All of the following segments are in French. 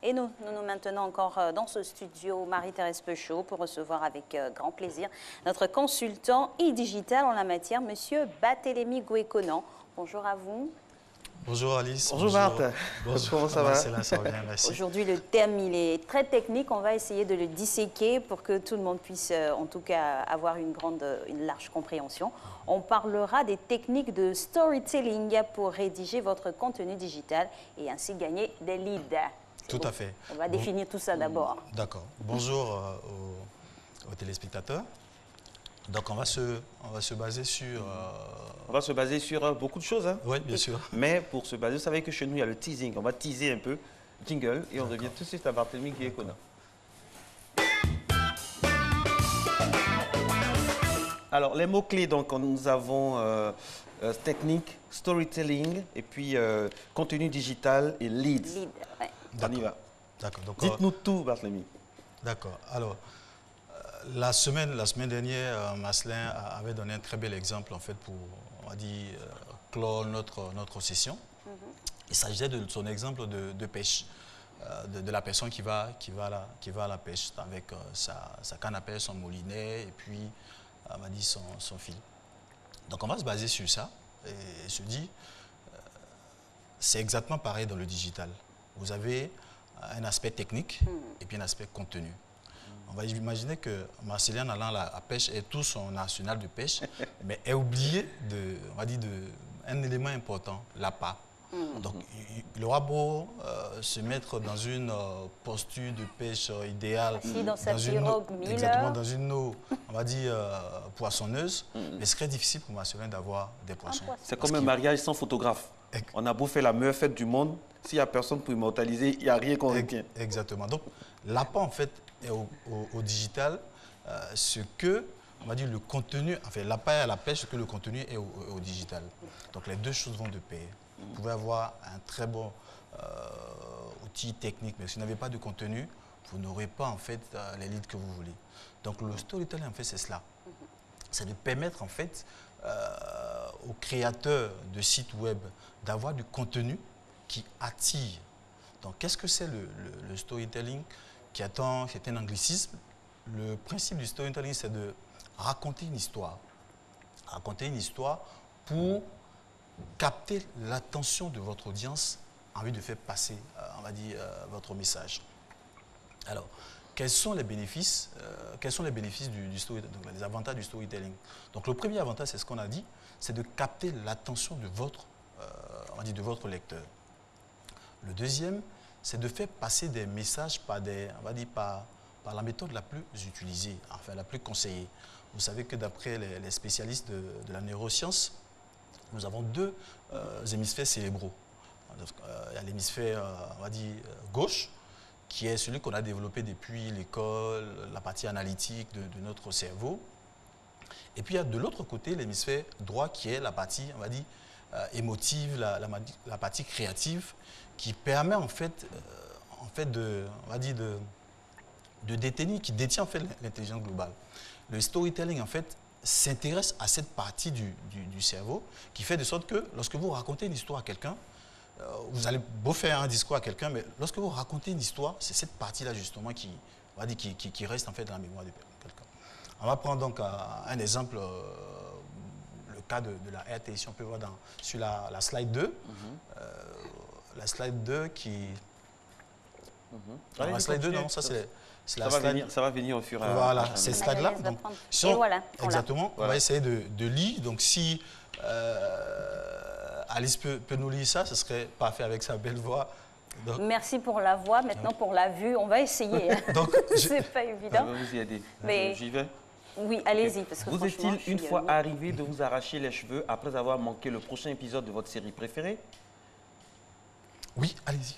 Et nous maintenons encore dans ce studio Marie-Thérèse Peuchot pour recevoir avec grand plaisir notre consultant e-digital en la matière, Monsieur Barthélémy Gouékonan. Bonjour à vous. Bonjour Alice. Bonjour Marthe. Bonjour. Comment ça va? Ça va bien, merci. Aujourd'hui, le thème, il est très technique. On va essayer de le disséquer pour que tout le monde puisse, en tout cas, avoir une large compréhension. On parlera des techniques de storytelling pour rédiger votre contenu digital et ainsi gagner des leads. Tout à fait. On va définir tout ça d'abord. D'accord. Bonjour aux téléspectateurs. Donc on va se baser sur... On va se baser sur beaucoup de choses. Hein. Oui, bien sûr. Mais pour se baser, vous savez que chez nous, il y a le teasing. On va teaser un peu, jingle, et on revient tout de suite à Barthélémy Gouékonan. Alors, les mots-clés, donc, nous avons technique, storytelling, et puis contenu digital et leads. Lead, ouais. On y va. D'accord. Dites-nous tout, Barthélémy. D'accord. Alors, la semaine dernière, Maslin avait donné un très bel exemple, en fait, pour, on va dire, clore notre session. Il s'agissait de son exemple de pêche, de la personne qui va à la pêche avec sa canne à pêche, son moulinet, et puis, on va dire, son fil. Donc, on va se baser sur ça et se dire, c'est exactement pareil dans le digital. Vous avez un aspect technique et puis un aspect contenu. On va imaginer que Marcelin allant à la pêche ait tout son arsenal de pêche, mais ait oublié un élément important, l'appât. Donc, il aura beau se mettre dans une posture de pêche idéale, exactement dans une eau, on va dire, poissonneuse, mais ce serait difficile pour Marcelin d'avoir des poissons. C'est comme un mariage sans photographe. On a beau faire la meilleure fête du monde, s'il n'y a personne pour immortaliser, il n'y a rien qu'on retient. Exactement. Donc, l'appât, en fait, est au digital, ce que, on va dire, le contenu, enfin, l'appât est à la pêche, ce que le contenu est au digital. Donc, les deux choses vont de pair. Vous pouvez avoir un très bon outil technique, mais si vous n'avez pas de contenu, vous n'aurez pas, en fait, les leads que vous voulez. Donc, le storytelling, en fait, c'est cela. C'est de permettre, en fait, aux créateurs de sites web d'avoir du contenu qui attire. Donc, qu'est-ce que c'est le storytelling c'est un anglicisme. Le principe du storytelling, c'est de raconter une histoire. Raconter une histoire pour capter l'attention de votre audience en vue de faire passer, on va dire, votre message. Alors, quels sont les bénéfices du storytelling, donc les avantages du storytelling? Donc, le premier avantage, c'est ce qu'on a dit, c'est de capter l'attention de votre lecteur. Le deuxième, c'est de faire passer des messages par la méthode la plus utilisée, enfin la plus conseillée. Vous savez que d'après les spécialistes de la neuroscience, nous avons deux hémisphères cérébraux. Il y a l'hémisphère, on va dire, gauche, qui est celui qu'on a développé depuis l'école, la partie analytique de notre cerveau. Et puis il y a de l'autre côté l'hémisphère droit qui est la partie, on va dire, émotive, la partie créative, qui permet en fait de détenir, qui détient en fait l'intelligence globale. Le storytelling en fait s'intéresse à cette partie du cerveau qui fait de sorte que lorsque vous racontez une histoire à quelqu'un, vous allez beau faire un discours à quelqu'un, mais lorsque vous racontez une histoire, c'est cette partie-là justement qui reste en fait dans la mémoire de quelqu'un. On va prendre donc un exemple, le cas de la RT, on peut voir sur la slide 2. La slide 2 qui... La slide 2, non, ça c'est la slide... Ça va venir au fur et à mesure. Voilà, ces slides-là. Voilà. Exactement, on va essayer de lire. Donc si Alice peut nous lire ça, ce serait parfait avec sa belle voix. Donc, merci pour la voix, maintenant pour la vue, on va essayer. C'est pas évident. Ça va vous y aider. Mais... J'y vais. Oui, allez-y. Vous est-il une fois arrivé de vous arracher les cheveux après avoir manqué le prochain épisode de votre série préférée? Oui, allez-y.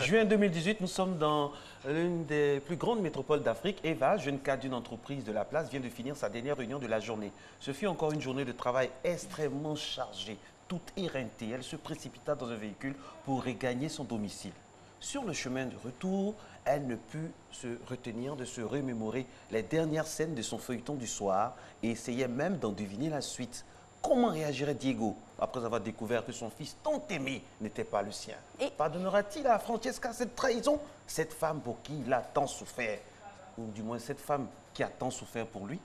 Juin 2018, nous sommes dans l'une des plus grandes métropoles d'Afrique. Eva, jeune cadre d'une entreprise de la place, vient de finir sa dernière réunion de la journée. Ce fut encore une journée de travail extrêmement chargée. Toute éreintée, elle se précipita dans un véhicule pour regagner son domicile. Sur le chemin de retour, elle ne put se retenir de se remémorer les dernières scènes de son feuilleton du soir et essayait même d'en deviner la suite. Comment réagirait Diego après avoir découvert que son fils tant aimé n'était pas le sien? Pardonnera-t-il à Francesca cette trahison? Cette femme pour qui il a tant souffert, ou du moins cette femme qui a tant souffert pour lui?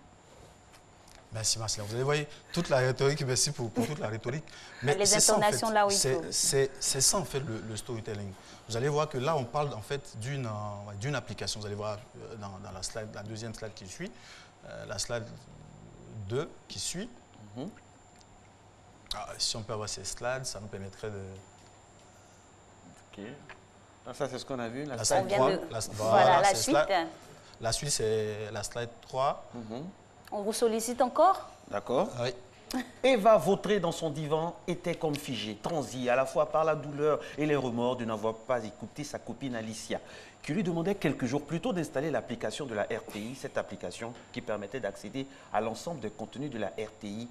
Merci Marcela. Vous avez vu toute la rhétorique, merci pour toute la rhétorique. Mais les intonations là où il faut. C'est ça en fait le storytelling. Vous allez voir que là on parle en fait d'une application. Vous allez voir dans la slide, la deuxième slide qui suit, la slide 2 qui suit. Si on peut avoir ces slides, ça nous permettrait de... Ok. Ah, ça c'est ce qu'on a vu, la slide 3. Voilà, la suite. La suite c'est la slide 3. On vous sollicite encore? D'accord. Oui. Eva, vautrée dans son divan, était comme figée, transie à la fois par la douleur et les remords de n'avoir pas écouté sa copine Alicia, qui lui demandait quelques jours plus tôt d'installer l'application de la RTI, cette application qui permettait d'accéder à l'ensemble des contenus de la RTI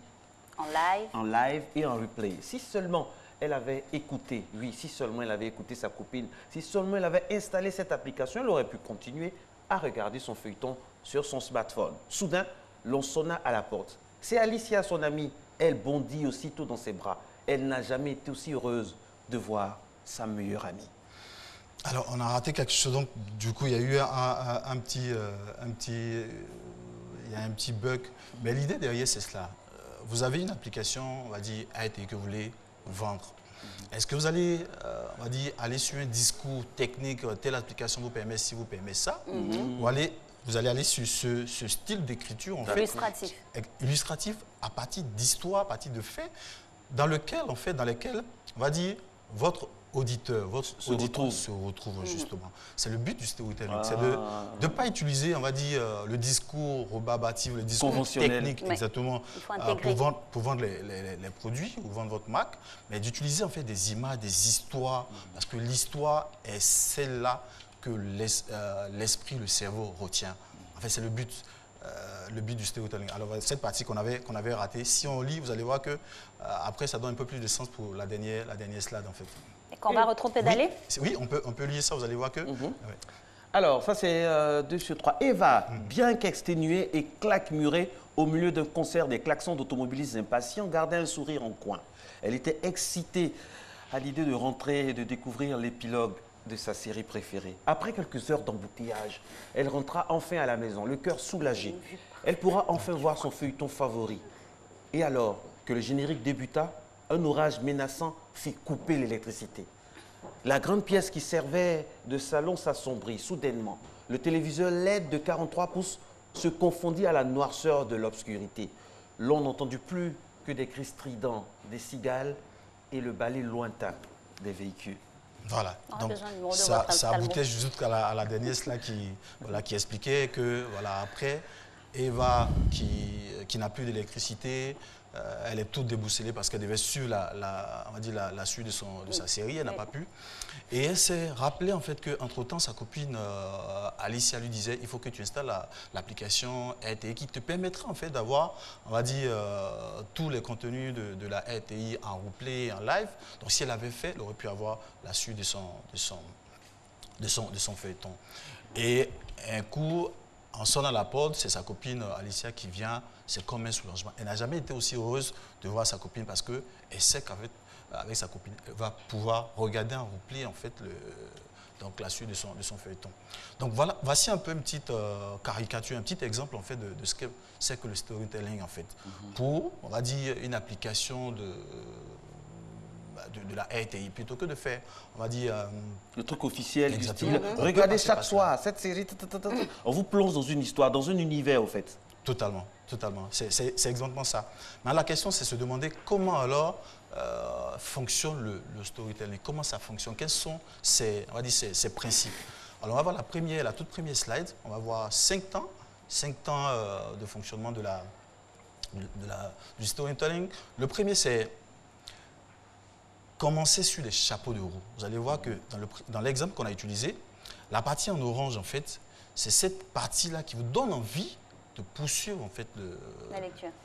en live et en replay. Si seulement elle avait écouté, oui, si seulement elle avait écouté sa copine, si seulement elle avait installé cette application, elle aurait pu continuer à regarder son feuilleton sur son smartphone. Soudain, l'on sonna à la porte. C'est Alicia, son amie. Elle bondit aussitôt dans ses bras. Elle n'a jamais été aussi heureuse de voir sa meilleure amie. Alors, on a raté quelque chose. Donc, du coup, il y a eu un petit bug. Mais l'idée derrière, c'est cela. Vous avez une application, on va dire, AirTI que vous voulez vendre. Est-ce que vous allez, on va dire, aller sur un discours technique, telle application vous permet ci, vous permet ça, ou vous allez aller sur ce style d'écriture illustratif à partir d'histoires, à partir de faits, dans lesquels, on va dire, votre auditeur se retrouve justement. C'est le but du storytelling, c'est de ne pas utiliser, on va dire, le discours rebarbatif, le discours technique, exactement, pour vendre les produits ou vendre votre marque, mais d'utiliser en fait des images, des histoires, parce que l'histoire est celle-là que l'esprit, le cerveau retient. En fait, c'est le but du storytelling. Alors, cette partie qu'on avait ratée, si on lit, vous allez voir que après, ça donne un peu plus de sens pour la dernière slide, en fait. Et qu'on va retro-pédaler? Oui, on peut lire ça, vous allez voir que... Alors, ça, c'est 2 sur 3. Eva, bien qu'exténuée et claquemurée au milieu d'un concert des klaxons d'automobilistes impatients, gardait un sourire en coin. Elle était excitée à l'idée de rentrer et de découvrir l'épilogue de sa série préférée. Après quelques heures d'embouteillage, elle rentra enfin à la maison, le cœur soulagé. Elle pourra enfin voir son feuilleton favori. Et alors que le générique débuta, un orage menaçant fit couper l'électricité. La grande pièce qui servait de salon s'assombrit soudainement. Le téléviseur LED de 43 pouces se confondit à la noirceur de l'obscurité. L'on n'entendit plus que des cris stridents des cigales et le balai lointain des véhicules. Voilà, donc ça aboutait jusqu'à la dernière slide qui expliquait que voilà, après, Eva qui n'a plus d'électricité, elle est toute déboussolée parce qu'elle devait suivre la suite de sa série, elle n'a pas pu. Et elle s'est rappelée en fait qu'entre-temps, sa copine Alicia lui disait il faut que tu installes l'application RTI qui te permettra en fait d'avoir, on va dire, tous les contenus de la RTI en replay, en live. Donc si elle avait fait, elle aurait pu avoir la suite de son feuilleton. Et un coup, en sonnant à la porte, c'est sa copine Alicia qui vient, c'est comme un soulagement. Elle n'a jamais été aussi heureuse de voir sa copine parce qu'elle sait qu'avec sa copine, elle va pouvoir regarder en replay en fait, donc la suite de son feuilleton. Donc voilà, voici un peu une petite caricature, un petit exemple en fait de ce que c'est que le storytelling en fait. Pour, on va dire, une application de la RTI, plutôt que de faire, on va dire... le truc officiel du style, regardez chaque soir, cette série, on vous plonge dans une histoire, dans un univers, au fait. Totalement, totalement. C'est exactement ça. Mais la question, c'est se demander comment alors fonctionne le storytelling, comment ça fonctionne, quels sont ses principes. Alors, on va voir la toute première slide, on va voir 5 temps de fonctionnement du storytelling. Le premier, c'est commencer sur les chapeaux de roue. Vous allez voir que dans l'exemple qu'on a utilisé, la partie en orange, en fait, c'est cette partie-là qui vous donne envie de poursuivre en fait,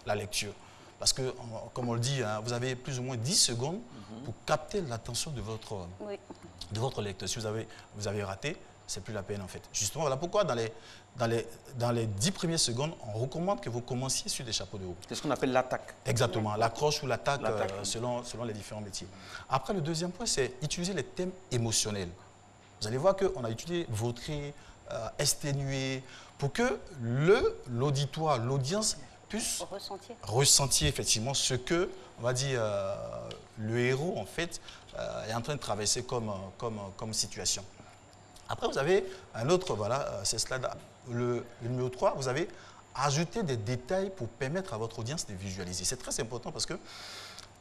la lecture. Parce que, comme on le dit, hein, vous avez plus ou moins 10 secondes pour capter l'attention de votre lecteur. Si vous avez raté, c'est plus la peine en fait. Justement, voilà pourquoi dans les 10 premières secondes, on recommande que vous commenciez sur des chapeaux de roue. C'est ce qu'on appelle l'attaque. Exactement, l'accroche ou l'attaque Oui. selon les différents métiers. Après, le deuxième point, c'est utiliser les thèmes émotionnels. Vous allez voir qu'on a utilisé vautré, exténué, pour que l'auditoire, l'audience puisse ressentir effectivement ce que, on va dire, le héros en fait est en train de traverser comme situation. Après, vous avez un autre, voilà, c'est cela, le numéro 3, vous avez ajouté des détails pour permettre à votre audience de visualiser. C'est très important parce que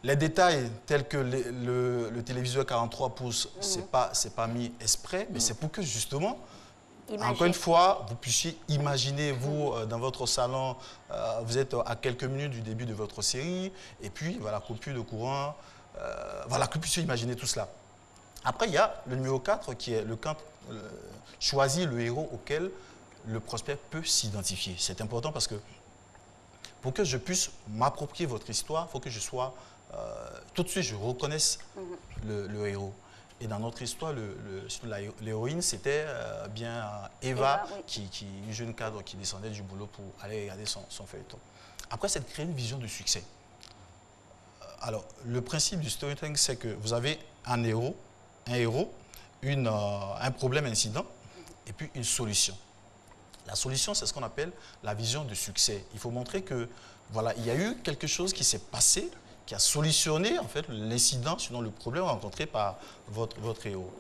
les détails tels que le téléviseur 43 pouces, c'est pas mis exprès, mais c'est pour que justement, encore une fois, vous puissiez imaginer, vous, dans votre salon, vous êtes à quelques minutes du début de votre série, et puis, voilà, coupure de courant, voilà, que vous puissiez imaginer tout cela. Après, il y a le numéro 4 qui est choisir le héros auquel le prospect peut s'identifier. C'est important parce que pour que je puisse m'approprier votre histoire, il faut que je sois, tout de suite, je reconnaisse le héros. Et dans notre histoire, l'héroïne, c'était bien Eva, oui. Une jeune cadre qui descendait du boulot pour aller regarder son feuilleton. Après, c'est de créer une vision de succès. Alors, le principe du storytelling, c'est que vous avez un héros, un problème, incident, et puis une solution. La solution, c'est ce qu'on appelle la vision de succès. Il faut montrer que, voilà, il y a eu quelque chose qui s'est passé, qui a solutionné en fait l'incident, sinon le problème rencontré par votre héros.